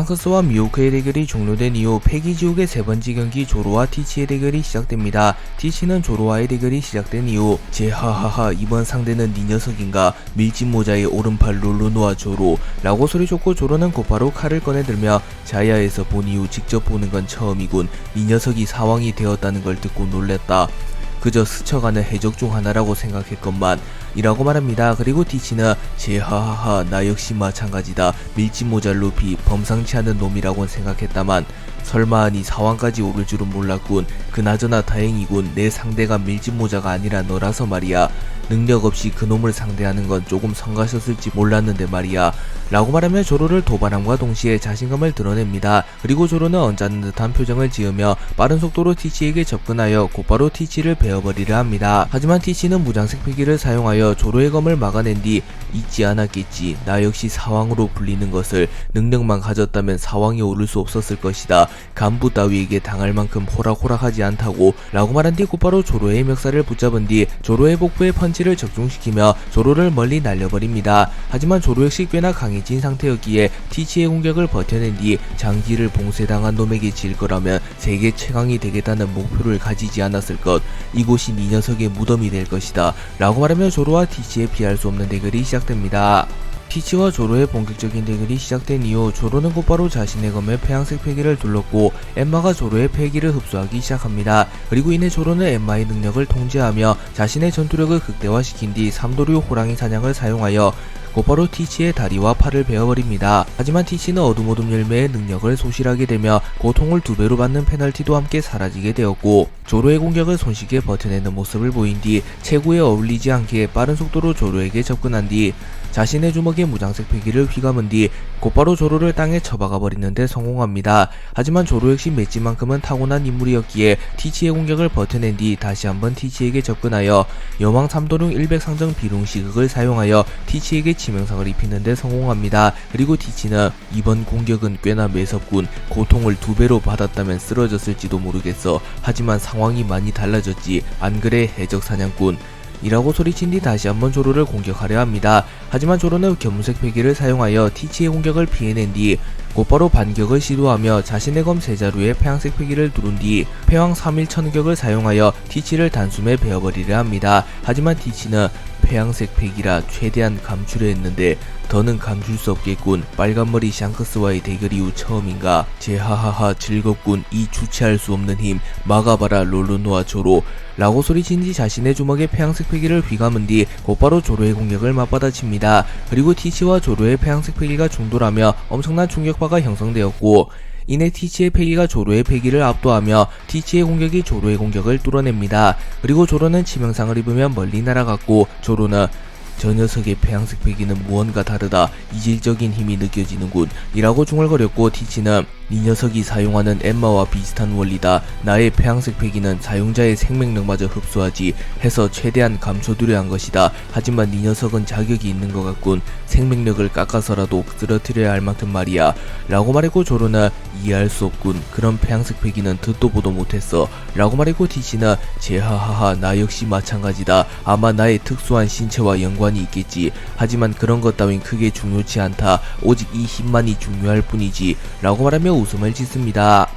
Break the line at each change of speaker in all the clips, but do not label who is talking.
샹크스와 미호크의 대결이 종료된 이후 패기지옥의 세 번째 경기 조로와 티치의 대결이 시작됩니다. 티치는 조로와의 대결이 시작된 이후 제하하하 이번 상대는 니 녀석인가 밀짚모자의 오른팔 롤로노와 조로 라고 소리쳤고, 조로는 곧바로 칼을 꺼내들며 자야에서 본 이후 직접 보는 건 처음이군. 이 녀석이 사왕이 되었다는 걸 듣고 놀랬다. 그저 스쳐가는 해적 중 하나라고 생각했건만 이라고 말합니다. 그리고 티치는 제하하하 나 역시 마찬가지다. 밀짚모자 루피 범상치 않은 놈이라고 생각했다만 설마하니 사왕까지 오를 줄은 몰랐군. 그나저나 다행이군. 내 상대가 밀짚모자가 아니라 너라서 말이야. 능력 없이 그놈을 상대하는 건 조금 성가셨을지 몰랐는데 말이야 라고 말하며 조로를 도발함과 동시에 자신감을 드러냅니다. 그리고 조로는 언짢은 듯한 표정을 지으며 빠른 속도로 티치에게 접근하여 곧바로 티치를 베어버리려 합니다. 하지만 티치는 무장색 필기를 사용하여 조로의 검을 막아낸 뒤 잊지 않았겠지. 나 역시 사왕으로 불리는 것을. 능력만 가졌다면 사왕이 오를 수 없었을 것이다. 간부 따위에게 당할 만큼 호락호락하지 않다고 라고 말한 뒤 곧바로 조로의 멱살을 붙잡은 뒤 조로의 복부에 펀치를 적중시키며 조로를 멀리 날려버립니다. 하지만 조로 역시 꽤나 강해진 상태였기에 티치의 공격을 버텨낸 뒤 장기를 봉쇄당한 놈에게 질 거라면 세계 최강이 되겠다는 목표를 가지지 않았을 것. 이곳이 이 녀석의 무덤이 될 것이다 라고 말하며 조로와 티치의 피할 수 없는 대결이 시작됩니다. 티치와 조로의 본격적인 대결이 시작된 이후 조로는 곧바로 자신의 검에 폐양색 패기를 둘렀고 엠마가 조로의 패기를 흡수하기 시작합니다. 그리고 이내 조로는 엠마의 능력을 통제하며 자신의 전투력을 극대화시킨 뒤 삼도류 호랑이 사냥을 사용하여 곧바로 티치의 다리와 팔을 베어버립니다. 하지만 티치는 어둠어둠 열매의 능력을 소실하게 되며 고통을 2배로 받는 페널티도 함께 사라지게 되었고, 조로의 공격을 손쉽게 버텨내는 모습을 보인 뒤 체구에 어울리지 않게 빠른 속도로 조로에게 접근한 뒤 자신의 주먹에 무장색 패기를 휘감은 뒤 곧바로 조로를 땅에 처박아 버리는데 성공합니다. 하지만 조로 역시 맷집만큼은 타고난 인물이었기에 티치의 공격을 버텨낸 뒤 다시 한번 티치에게 접근하여 여왕 삼도룡 100상정 비룡시극을 사용하여 티치에게 치명상을 입히는데 성공합니다. 그리고 티치는 이번 공격은 꽤나 매섭군. 고통을 2배로 받았다면 쓰러졌을지도 모르겠어. 하지만 상황이 많이 달라졌지. 안 그래 해적 사냥꾼? 이라고 소리친 뒤 다시 한번 조로를 공격하려 합니다. 하지만 조로는 견문색 패기를 사용하여 티치의 공격을 피해낸 뒤 곧바로 반격을 시도하며 자신의 검 세자루에 폐양색 패기를 두른 뒤 폐왕 3일 천격을 사용하여 티치를 단숨에 베어버리려 합니다. 하지만 티치는 폐양색 패기라 최대한 감추려 했는데 더는 감출 수 없겠군. 빨간머리 샹크스와의 대결 이후 처음인가. 제하하하 즐겁군. 이 주체할 수 없는 힘 막아봐라 롤로노와 조로 라고 소리친 뒤 자신의 주먹에 폐양색 패기를 휘감은 뒤 곧바로 조로의 공격을 맞받아칩니다. 그리고 티치와 조로의 폐양색 패기가 충돌하며 엄청난 충격파가 형성되었고, 이내 티치의 패기가 조로의 패기를 압도하며 티치의 공격이 조로의 공격을 뚫어냅니다. 그리고 조로는 치명상을 입으며 멀리 날아갔고, 조로는 저 녀석의 폐양색 패기는 무언가 다르다. 이질적인 힘이 느껴지는군 이라고 중얼거렸고, 티치는 이 녀석이 사용하는 엠마와 비슷한 원리다. 나의 폐양색 패기는 사용자의 생명력마저 흡수하지 해서 최대한 감춰두려 한 것이다. 하지만 이 녀석은 자격이 있는 것 같군. 생명력을 깎아서라도 쓰러뜨려야 할 만큼 말이야 라고 말했고, 조로는 이해할 수 없군. 그런 폐양색 패기는 듣도 보도 못했어 라고 말했고, 티치는 제하하하 나 역시 마찬가지다. 아마 나의 특수한 신체와 연관이 있겠지. 하지만 그런 것 따윈 크게 중요치 않다. 오직 이 힘만이 중요할 뿐이지 라고 말하며 웃음을 짓습니다.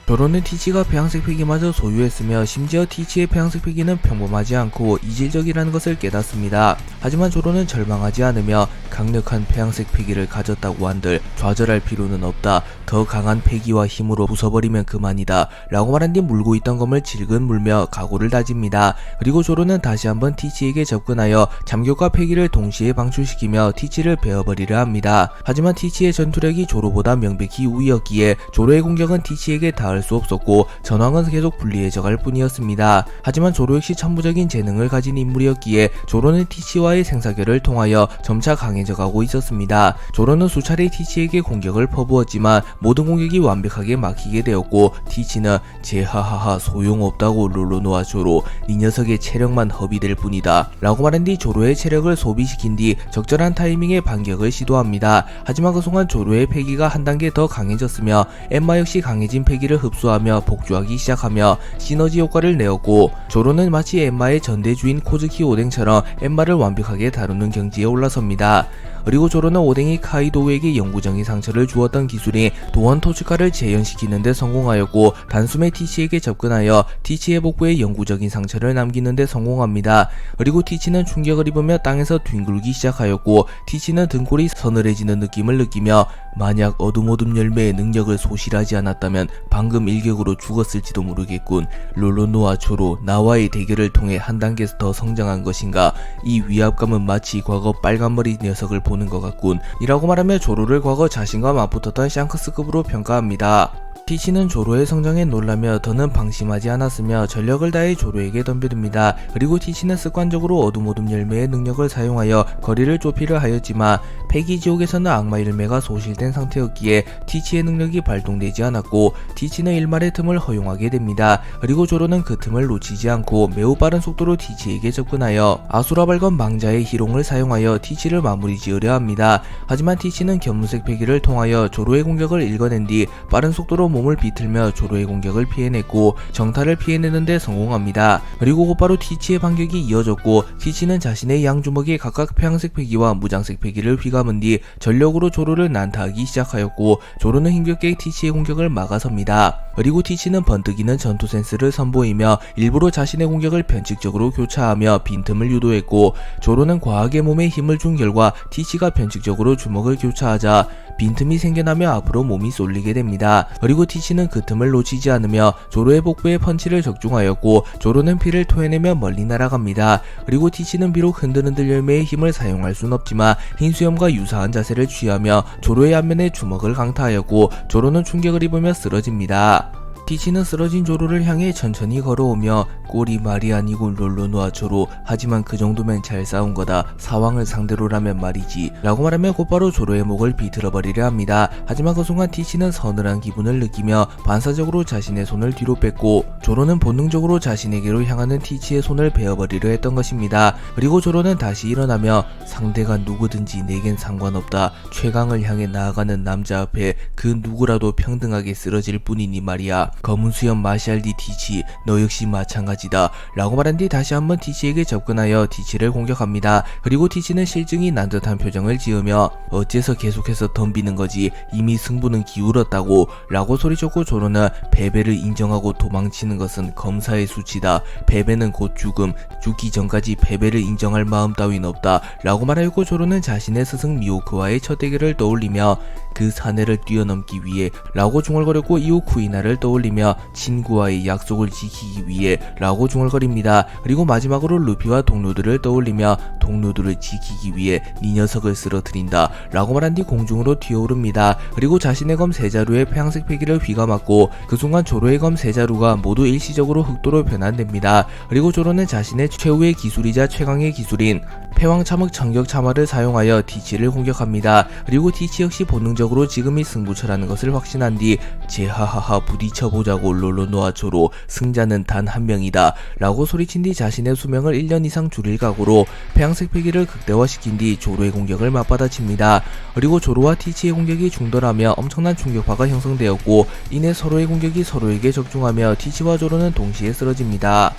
조로는 티치가 폐양색 패기마저 소유했으며 심지어 티치의 폐양색 패기는 평범하지 않고 이질적이라는 것을 깨닫습니다. 하지만 조로는 절망하지 않으며 강력한 폐양색 패기를 가졌다고 한들 좌절할 필요는 없다. 더 강한 패기와 힘으로 부숴버리면 그만이다 라고 말한 뒤 물고 있던 검을 질끈 물며 각오를 다집니다. 그리고 조로는 다시 한번 티치에게 접근하여 잠격과 패기를 동시에 방출시키며 티치를 베어버리려 합니다. 하지만 티치의 전투력이 조로보다 명백히 우위였기에 조로의 공격은 티치에게 닿을 수 없었고 전황은 계속 불리해져갈 뿐이었습니다. 하지만 조로 역시 천부적인 재능을 가진 인물이었기에 조로는 티치와의 생사결을 통하여 점차 강해져가고 있었습니다. 조로는 수차례 티치에게 공격을 퍼부었지만 모든 공격이 완벽하게 막히게 되었고, 티치는 제하하하 소용없다고 롤로노와 조로 이 녀석의 체력만 허비될 뿐이다 라고 말한 뒤 조로의 체력을 소비시킨 뒤 적절한 타이밍에 반격을 시도합니다. 하지만 그 순간 조로의 패기가 한 단계 더 강해졌으며 엠마 역시 강해진 패기를 흡수하며 복주하기 시작하며 시너지 효과를 내었고, 조로는 마치 엠마의 전대주인 코즈키 오뎅처럼 엠마를 완벽하게 다루는 경지에 올라섭니다. 그리고 조로는 오뎅이 카이도우에게 영구적인 상처를 주었던 기술인 도원 토츠카를 재현시키는 데 성공하였고 단숨에 티치에게 접근하여 티치의 복부에 영구적인 상처를 남기는 데 성공합니다. 그리고 티치는 충격을 입으며 땅에서 뒹굴기 시작하였고 티치는 등골이 서늘해지는 느낌을 느끼며 만약 어둠 열매의 능력을 소실하지 않았다면 방금 일격으로 죽었을지도 모르겠군. 롤로노와 조로, 나와의 대결을 통해 한 단계 더 성장한 것인가. 이 위압감은 마치 과거 빨간머리 녀석을 보는 것 같군. 이라고 말하며 조로를 과거 자신과 맞붙었던 샹크스급으로 평가합니다. 티치는 조로의 성장에 놀라며 더는 방심하지 않았으며 전력을 다해 조로에게 덤벼듭니다. 그리고 티치는 습관적으로 어둠 열매의 능력을 사용하여 거리를 좁히려 하였지만 폐기지옥에서는 악마 열매가 소실된 상태였기에 티치의 능력이 발동되지 않았고 티치는 일말의 틈을 허용하게 됩니다. 그리고 조로는 그 틈을 놓치지 않고 매우 빠른 속도로 티치에게 접근하여 아수라발건 망자의 희롱을 사용하여 티치를 마무리 지으려 합니다. 하지만 티치는 견문색 폐기를 통하여 조로의 공격을 읽어낸 뒤 빠른 속도로 몸을 비틀며 조로의 공격을 피해냈고 정타를 피해내는데 성공합니다. 그리고 곧바로 티치의 반격이 이어졌고 티치는 자신의 양주먹에 각각 폐양색 폐기와 무장색 폐기를 휘감은 뒤 전력으로 조로를 난타하기 시작하였고 조로는 힘겹게 티치의 공격을 막아섭니다. 그리고 티치는 번뜩이는 전투 센스를 선보이며 일부러 자신의 공격을 변칙적으로 교차하며 빈틈을 유도했고 조로는 과하게 몸에 힘을 준 결과 티치가 변칙적으로 주먹을 교차하자 빈틈이 생겨나며 앞으로 몸이 쏠리게 됩니다. 그리고 티치는 그 틈을 놓치지 않으며 조로의 복부에 펀치를 적중하였고 조로는 피를 토해내며 멀리 날아갑니다. 그리고 티치는 비록 흔들흔들 열매의 힘을 사용할 순 없지만 흰수염과 유사한 자세를 취하며 조로의 앞면에 주먹을 강타하였고 조로는 충격을 입으며 쓰러집니다. 티치는 쓰러진 조로를 향해 천천히 걸어오며 꼴이 말이 아니고 롤로노와 조로, 하지만 그 정도면 잘 싸운 거다. 사왕을 상대로라면 말이지 라고 말하며 곧바로 조로의 목을 비틀어버리려 합니다. 하지만 그 순간 티치는 서늘한 기분을 느끼며 반사적으로 자신의 손을 뒤로 뺐고 조로는 본능적으로 자신에게로 향하는 티치의 손을 베어버리려 했던 것입니다. 그리고 조로는 다시 일어나며 상대가 누구든지 내겐 상관없다. 최강을 향해 나아가는 남자 앞에 그 누구라도 평등하게 쓰러질 뿐이니 말이야. 검은 수염 마샬디 티치, 너 역시 마찬가지다 라고 말한 뒤 다시 한번 티치에게 접근하여 티치를 공격합니다. 그리고 티치는 실증이 난 듯한 표정을 지으며 어째서 계속해서 덤비는 거지, 이미 승부는 기울었다고 라고 소리쳤고 조로는 패배를 인정하고 도망치는 것은 검사의 수치다. 패배는 곧 죽음, 죽기 전까지 패배를 인정할 마음 따윈 없다 라고 말하였고 조로는 자신의 스승 미호크와의 첫 대결을 떠올리며 그 사내를 뛰어넘기 위해 라고 중얼거렸고 이후 쿠이나를 떠올리며 친구와의 약속을 지키기 위해 라고 중얼거립니다. 그리고 마지막으로 루피와 동료들을 떠올리며 동료들을 지키기 위해 네 녀석을 쓰러뜨린다 라고 말한 뒤 공중으로 튀어오릅니다. 그리고 자신의 검 세자루의 폐양색 폐기를 휘감았고 그 순간 조로의 검 세자루가 모두 일시적으로 흑도로 변환됩니다. 그리고 조로는 자신의 최후의 기술이자 최강의 기술인 패왕참흑 청격 참화를 사용하여 티치를 공격합니다. 그리고 티치 역시 본능적으로 지금이 승부처라는 것을 확신한 뒤 제하하하 부딪혀보자고 롤로노와 조로, 승자는 단 한 명이다 라고 소리친 뒤 자신의 수명을 1년 이상 줄일 각오로 폐양색 폐기를 극대화시킨 뒤 조로의 공격을 맞받아칩니다. 그리고 조로와 티치의 공격이 충돌하며 엄청난 충격파가 형성되었고 이내 서로의 공격이 서로에게 적중하며 티치와 조로는 동시에 쓰러집니다.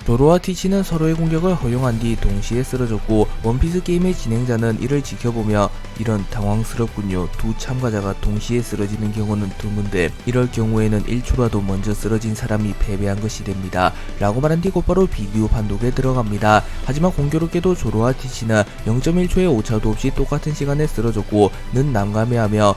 조로와 티치는 서로의 공격을 허용한 뒤 동시에 쓰러졌고 원피스 게임의 진행자는 이를 지켜보며 이런 당황스럽군요. 두 참가자가 동시에 쓰러지는 경우는 드문데 이럴 경우에는 1초라도 먼저 쓰러진 사람이 패배한 것이 됩니다 라고 말한 뒤 곧바로 비디오 판독에 들어갑니다. 하지만 공교롭게도 조로와 티치는 0.1초의 오차도 없이 똑같은 시간에 쓰러졌고 는 난감해하며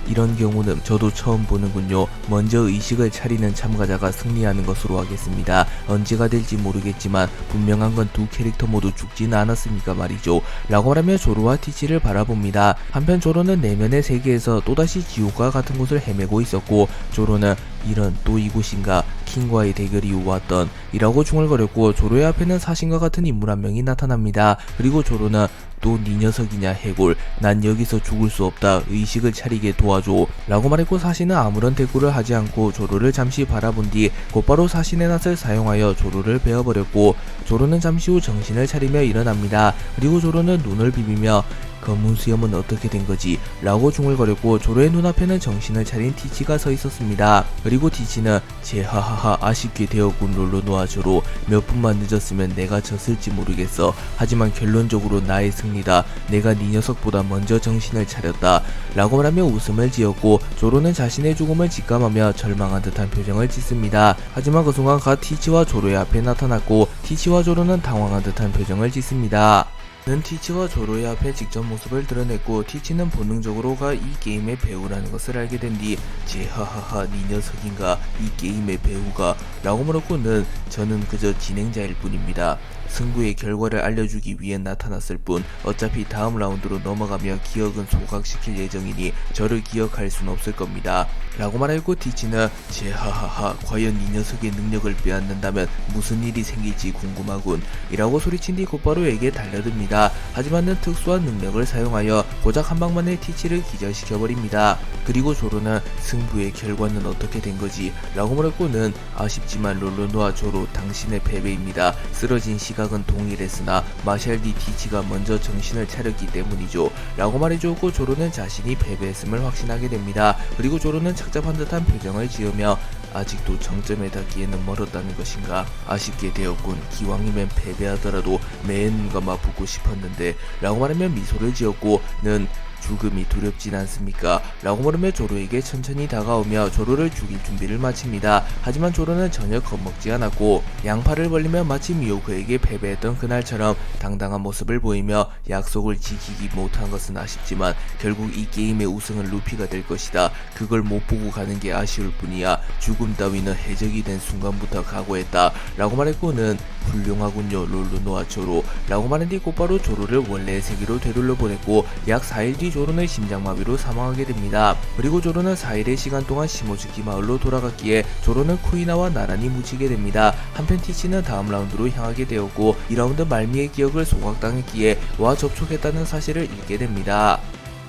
이런 경우는 저도 처음 보는군요. 먼저 의식을 차리는 참가자가 승리하는 것으로 하겠습니다. 언제가 될지 모르겠지만 분명한 건 두 캐릭터 모두 죽지는 않았으니까 말이죠 라고 말하며 조로와 티치를 바라봅니다. 한편 조로는 내면의 세계에서 또다시 지옥과 같은 곳을 헤매고 있었고 조로는 이런 또 이곳인가, 킹과의 대결이 왔던 이라고 중얼거렸고 조로의 앞에는 사신과 같은 인물 한 명이 나타납니다. 그리고 조로는 또 네 녀석이냐 해골, 난 여기서 죽을 수 없다, 의식을 차리게 도와줘 라고 말했고 사신은 아무런 대꾸를 하지 않고 조로를 잠시 바라본 뒤 곧바로 사신의 낫을 사용하여 조로를 베어버렸고 조로는 잠시 후 정신을 차리며 일어납니다. 그리고 조로는 눈을 비비며 검은 수염은 어떻게 된 거지? 라고 중얼거렸고 조로의 눈앞에는 정신을 차린 티치가 서 있었습니다. 그리고 티치는 제하하하 아쉽게 되었군 롤로노아 조로. 몇 분만 늦었으면 내가 졌을지 모르겠어. 하지만 결론적으로 나의 승리다. 내가 네 녀석보다 먼저 정신을 차렸다. 라고 말하며 웃음을 지었고 조로는 자신의 죽음을 직감하며 절망한 듯한 표정을 짓습니다. 하지만 그 순간 가 티치와 조로의 앞에 나타났고 티치와 조로는 당황한 듯한 표정을 짓습니다. 는 티치와 조로의 앞에 직접 모습을 드러냈고 티치는 본능적으로 가 이 게임의 배우라는 것을 알게 된 뒤 제하하하 네 녀석인가 이 게임의 배우가 라고 물었고는 저는 그저 진행자일 뿐입니다. 승부의 결과를 알려주기 위해 나타났을 뿐 어차피 다음 라운드로 넘어가며 기억은 소각시킬 예정이니 저를 기억할 순 없을 겁니다. 라고 말하고 티치는 제하하하 과연 이 녀석의 능력을 빼앗는다면 무슨 일이 생길지 궁금하군 이라고 소리친 뒤 곧바로 에게 달려듭니다. 하지만은 특수한 능력을 사용하여 고작 한 방만에 티치를 기절시켜버립니다. 그리고 조로는 승부의 결과는 어떻게 된 거지? 라고 물었고는 아쉽지만 롤로노아 조로 당신의 패배입니다. 쓰러진 시각은 동일했으나 마샬디 티치가 먼저 정신을 차렸기 때문이죠. 라고 말해주었고 조로는 자신이 패배했음을 확신하게 됩니다. 그리고 조로는 착잡한 듯한 표정을 지으며 아직도 정점에 닿기에는 멀었다는 것인가? 아쉽게 되었군. 기왕이면 패배하더라도 매의 눈 감아 보고 싶었는데 라고 말하며 미소를 지었고 는 죽음이 두렵진 않습니까? 라고 물으며 조로에게 천천히 다가오며 조로를 죽일 준비를 마칩니다. 하지만 조로는 전혀 겁먹지 않았고 양팔을 벌리며 마치 미호크에게 패배했던 그날처럼 당당한 모습을 보이며 약속을 지키기 못한 것은 아쉽지만 결국 이 게임의 우승은 루피가 될 것이다. 그걸 못 보고 가는 게 아쉬울 뿐이야. 죽음 따위는 해적이 된 순간부터 각오했다. 라고 말했고는 훌륭하군요 롤로노아 조로 라고 말한 뒤 곧바로 조로를 원래의 세계로 되돌려 보냈고 약 4일 뒤 조로는 심장마비로 사망하게 됩니다. 그리고 조로는 4일의 시간 동안 시모즈키 마을로 돌아갔기에 조로는 쿠이나와 나란히 묻히게 됩니다. 한편 티치는 다음 라운드로 향하게 되었고 2라운드 말미의 기억을 소각당했기에 와 접촉했다는 사실을 읽게 됩니다.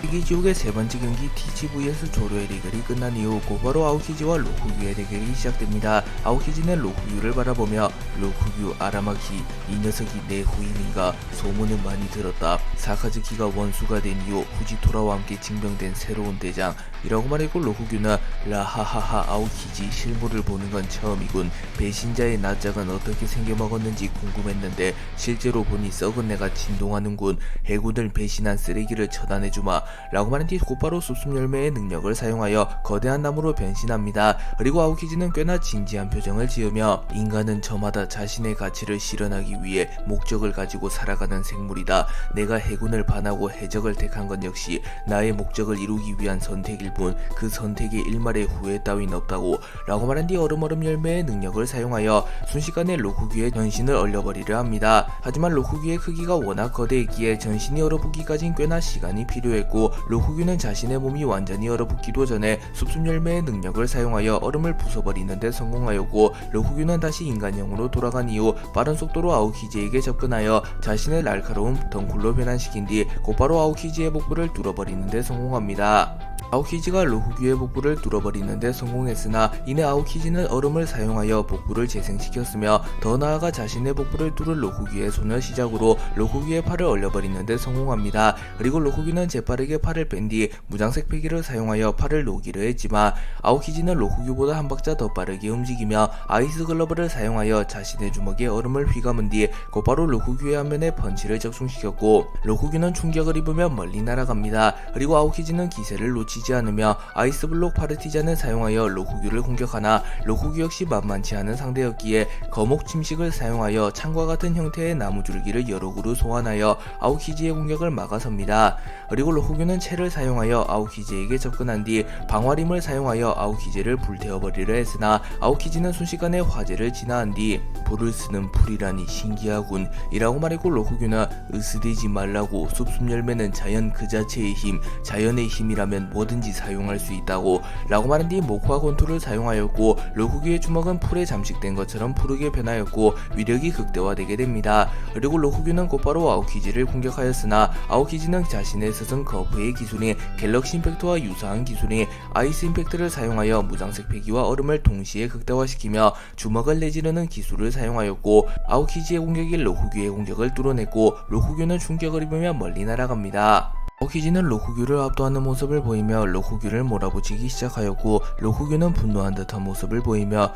페기지옥의 세 번째 경기 티치 vs 조로의 대결이 끝난 이후 곧바로 아오키지와 로쿠규의 대결이 시작됩니다. 아오키지는 로쿠규를 바라보며 로쿠규 아라마키 이 녀석이 내 후임인가 소문은 많이 들었다. 사카즈키가 원수가 된 이후 후지토라와 함께 징병된 새로운 대장 이라고 말했고 로쿠규는 라하하하 아오키지 실물을 보는 건 처음이군. 배신자의 낯짝은 어떻게 생겨먹었는지 궁금했는데 실제로 보니 썩은 내가 진동하는군. 해군을 배신한 쓰레기를 처단해주마 라고 말한 뒤 곧바로 숲숲열매의 능력을 사용하여 거대한 나무로 변신합니다. 그리고 아오키지는 꽤나 진지한 표정을 지으며 인간은 저마다 자신의 가치를 실현하기 위해 목적을 가지고 살아가는 생물이다. 내가 해군을 반하고 해적을 택한 건 역시 나의 목적을 이루기 위한 선택일 뿐 그 선택의 일말의 후회 따윈 없다고 라고 말한 뒤 얼음얼음 열매의 능력을 사용하여 순식간에 로쿠규의 전신을 얼려버리려 합니다. 하지만 로쿠규의 크기가 워낙 거대했기에 전신이 얼어붙기까진 꽤나 시간이 필요했고 로쿠규는 자신의 몸이 완전히 얼어붙기도 전에 숲숲열매의 능력을 사용하여 얼음을 부숴버리는 데 성공하였고 로쿠규는 다시 인간형으로 돌아간 이후 빠른 속도로 아오키지에게 접근하여 자신의 날카로운 덩굴로 변환시킨 뒤 곧바로 아오키지의 복부를 뚫어버리는 데 성공합니다. 아오키지가 로쿠규의 복부를 뚫어버리는데 성공했으나 이내 아오키지는 얼음을 사용하여 복부를 재생시켰으며 더 나아가 자신의 복부를 뚫을 로쿠규의 손을 시작으로 로쿠규의 팔을 얼려버리는데 성공합니다. 그리고 로쿠규는 재빠르게 팔을 뺀 뒤 무장색 패기를 사용하여 팔을 녹이려 했지만 아오키지는 로쿠규보다 한 박자 더 빠르게 움직이며 아이스 글러브를 사용하여 자신의 주먹에 얼음을 휘감은 뒤 곧바로 로쿠규의 안면에 펀치를 적중시켰고 로쿠규는 충격을 입으며 멀리 날아갑니다. 그리고 아오키지는 기세를 놓치지 않으며 아이스블록 파르티잔을 사용하여 로쿠규를 공격하나 로쿠규 역시 만만치 않은 상대였기에 거목 침식을 사용하여 창과 같은 형태의 나무줄기를 여러 그루 소환하여 아오키지의 공격을 막아섭니다. 그리고 로쿠규는 채를 사용하여 아오키지에게 접근한 뒤 방화림을 사용하여 아오키지를 불태워버리려 했으나 아오키지는 순식간에 화재를 진화한 뒤 불을 쓰는 풀이라니 신기하군 이라고 말했고 로쿠규는 으스대지 말라고 숲숲열매는 자연 그 자체의 힘 자연의 힘이라면 뭐든지 사용할 수 있다고 라고 말한 뒤 목화 권투를 사용하였고 로쿠규의 주먹은 풀에 잠식된 것처럼 푸르게 변하였고 위력이 극대화되게 됩니다. 그리고 로쿠규는 곧바로 아오키지를 공격하였으나 아오키지는 자신의 스승 거프의 기술인 갤럭시 임팩트와 유사한 기술인 아이스 임팩트를 사용하여 무장색 패기와 얼음을 동시에 극대화시키며 주먹을 내지르는 기술을 사용하였고 아오키지의 공격이 로쿠규의 공격을 뚫어냈고 로쿠규는 충격을 입으며 멀리 날아갑니다. 아오키지는 로쿠규를 압도하는 모습을 보이며 로쿠규를 몰아붙이기 시작하였고 로쿠규는 분노한 듯한 모습을 보이며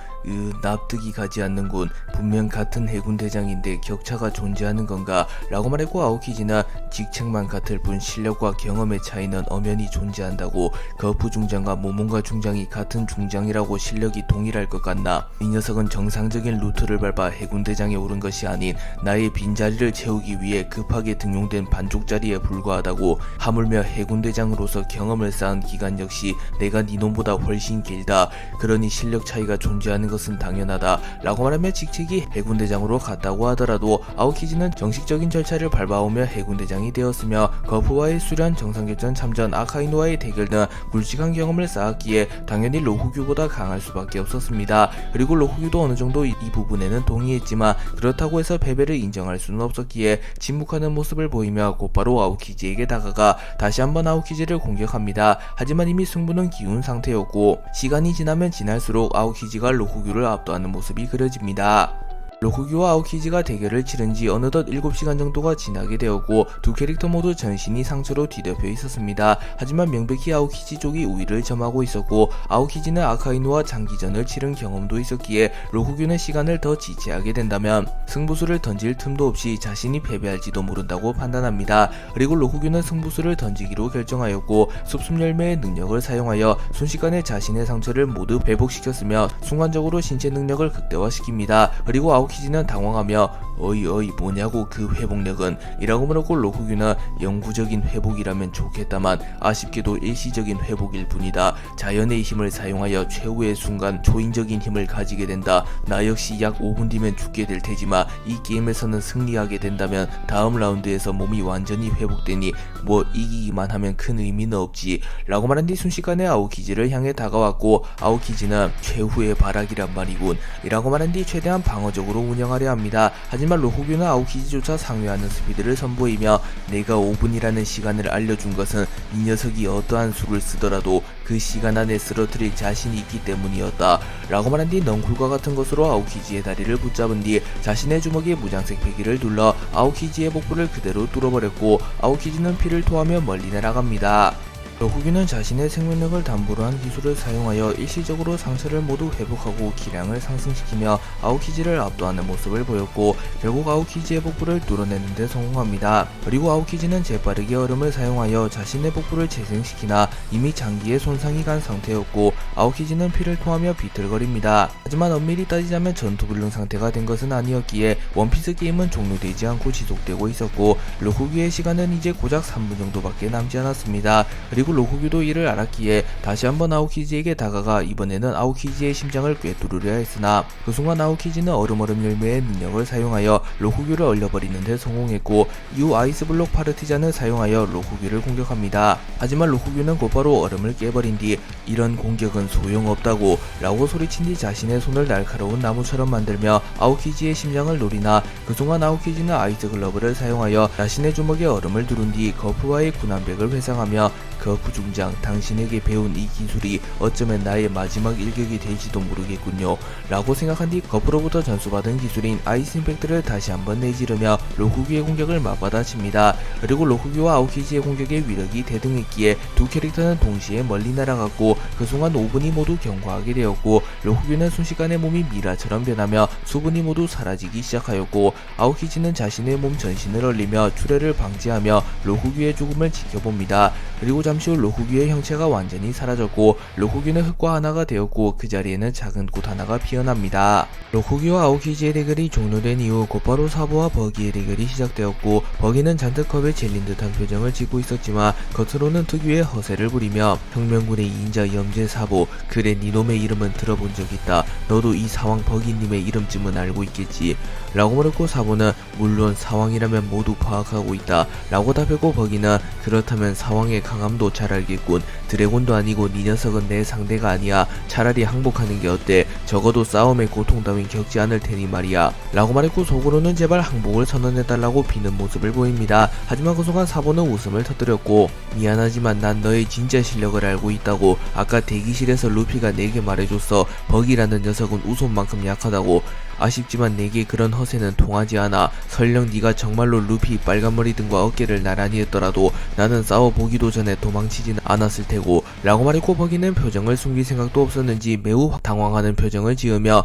납득이 가지 않는군. 분명 같은 해군 대장인데 격차가 존재하는 건가? 라고 말했고 아오키지는 직책만 같을 뿐 실력과 경험의 차이는 엄연히 존재한다고. 거푸 중장과 모몬가 중장이 같은 중장이라고 실력이 동일할 것 같나? 이 녀석은 정상적인 루트를 밟아 해군 대장에 오른 것이 아닌 나의 빈자리를 채우기 위해 급하게 등용된 반쪽짜리에 불과하다고. 하물며 해군대장으로서 경험을 쌓은 기간 역시 내가 니놈보다 훨씬 길다. 그러니 실력 차이가 존재하는 것은 당연하다. 라고 말하며 직책이 해군대장으로 갔다고 하더라도 아오키지는 정식적인 절차를 밟아오며 해군대장이 되었으며 거푸와의 수련, 정상결전 참전, 아카이노와의 대결 등 굵직한 경험을 쌓았기에 당연히 로쿠규보다 강할 수밖에 없었습니다. 그리고 로쿠규도 어느정도 이 부분에는 동의했지만 그렇다고 해서 패배를 인정할 수는 없었기에 침묵하는 모습을 보이며 곧바로 아오키지에게 다가가 다시 한번 아오키지를 공격합니다. 하지만 이미 승부는 기운 상태였고 시간이 지나면 지날수록 아오키지가 로쿠규를 압도하는 모습이 그려집니다. 로쿠규와 아오키지가 대결을 치른 지 어느덧 7시간 정도가 지나게 되었고 두 캐릭터 모두 전신이 상처로 뒤덮여 있었습니다. 하지만 명백히 아오키지 쪽이 우위를 점하고 있었고 아오키지는 아카이누와 장기전을 치른 경험도 있었기에 로쿠규는 시간을 더 지체하게 된다면 승부수를 던질 틈도 없이 자신이 패배할지도 모른다고 판단합니다. 그리고 로쿠규는 승부수를 던지기로 결정하였고 숲숲열매의 능력을 사용하여 순식간에 자신의 상처를 모두 회복시켰으며 순간적으로 신체 능력을 극대화시킵니다. 그리고 아오키지는 당황하며 어이 뭐냐고 그 회복력은? 이라고 물었고 로쿠규는 영구적인 회복이라면 좋겠다만 아쉽게도 일시적인 회복일 뿐이다. 자연의 힘을 사용하여 최후의 순간 초인적인 힘을 가지게 된다. 나 역시 약 5분 뒤면 죽게 될 테지만 이 게임에서는 승리하게 된다면 다음 라운드에서 몸이 완전히 회복되니 뭐 이기기만 하면 큰 의미는 없지. 라고 말한 뒤 순식간에 아오키지를 향해 다가왔고 아오키지는 최후의 발악이란 말이군. 이라고 말한 뒤 최대한 방어적으로 운영하려 합니다. 하지만 로쿠규는 아오키지조차 상회하는 스피드를 선보이며 내가 5분이라는 시간을 알려준 것은 이 녀석이 어떠한 수를 쓰더라도 그 시간 안에 쓰러뜨릴 자신이 있기 때문이었다. 라고 말한 뒤 넝쿨과 같은 것으로 아오키지의 다리를 붙잡은 뒤 자신의 주먹에 무장색 패기를 둘러 아오키지의 복부를 그대로 뚫어버렸고 아오키지는 피를 토하며 멀리 날아갑니다. 로쿠규는 자신의 생명력을 담보로 한 기술을 사용하여 일시적으로 상처를 모두 회복하고 기량을 상승시키며 아오키지를 압도하는 모습을 보였고 결국 아오키지의 복부를 뚫어내는 데 성공합니다. 그리고 아오키지는 재빠르게 얼음을 사용하여 자신의 복부를 재생시키나 이미 장기에 손상이 간 상태였고 아오키지는 피를 토하며 비틀거립니다. 하지만 엄밀히 따지자면 전투불능 상태가 된 것은 아니었기에 원피스 게임은 종료되지 않고 지속되고 있었고 로쿠규의 시간은 이제 고작 3분 정도밖에 남지 않았습니다. 그리고 로쿠규도 이를 알았기에 다시 한번 아오키지에게 다가가 이번에는 아오키지의 심장을 꿰뚫으려 했으나 그 순간 아오키지는 얼음 열매의 능력을 사용하여 로쿠규를 얼려버리는 데 성공했고 이후 아이스블록 파르티잔을 사용하여 로쿠규를 공격합니다. 하지만 로쿠규는 곧바로 얼음을 깨버린 뒤 이런 공격은 소용없다고 라고 소리친 뒤 자신의 손을 날카로운 나무처럼 만들며 아오키지의 심장을 노리나 그 순간 아오키지는 아이스 글러브를 사용하여 자신의 주먹에 얼음을 두른 뒤 거푸와의 군함백을 회상하며 거푸 중장, 당신에게 배운 이 기술이 어쩌면 나의 마지막 일격이 될지도 모르겠군요. 라고 생각한 뒤 거푸로부터 전수받은 기술인 아이스 임팩트를 다시 한번 내지르며 로쿠규의 공격을 맞받아칩니다. 그리고 로쿠규와 아오키지의 공격의 위력이 대등했기에 두 캐릭터는 동시에 멀리 날아갔고 그 순간 5분이 모두 경과하게 되었고 로쿠규는 순식간에 몸이 미라처럼 변하며 수분이 모두 사라지기 시작하였고 아오키지는 자신의 몸 전신을 얼리며 출혈을 방지하며 로쿠규의 죽음을 지켜봅니다. 그리고 잠시 후 로쿠규의 형체가 완전히 사라졌고 로쿠규는 흙과 하나가 되었고 그 자리에는 작은 꽃 하나가 피어납니다. 로쿠규와 아오키지의 대결이 종료된 이후 곧바로 사부와 버기의 대결이 시작되었고 버기는 잔뜩 겁에 질린 듯한 표정을 짓고 있었지만 겉으로는 특유의 허세를 부리며 혁명군의 2인자 염제 사부, 그래 니놈의 이름은 들어본 적 있다. 너도 이 사왕 버기님의 이름쯤은 알고 있겠지. 라고 물었고 사부는 물론 사왕이라면 모두 파악하고 있다. 라고 답했고 버기는 그렇다면 사왕의 강함도 잘 알겠군. 드래곤도 아니고 네 녀석은 내 상대가 아니야. 차라리 항복하는 게 어때? 적어도 싸움의 고통 따윈 겪지 않을 테니 말이야. 라고 말했고 속으로는 제발 항복을 선언해달라고 비는 모습을 보입니다. 하지만 그 순간 사부는 웃음을 터뜨렸고 미안하지만 난 너의 진짜 실력을 알고 있다고. 아까 대기실에서 루피가 내게 말해줬어. 버기라는 녀석은 우손만큼 약하다고. 아쉽지만 내게 그런 허세는 통하지 않아. 설령 네가 정말로 루피 빨간머리 등과 어깨를 나란히 했더라도 나는 싸워보기도 전에 도망치진 않았을 테고 라고 말했고, 버기는 표정을 숨길 생각도 없었는지 매우 당황하는 표정을 지으며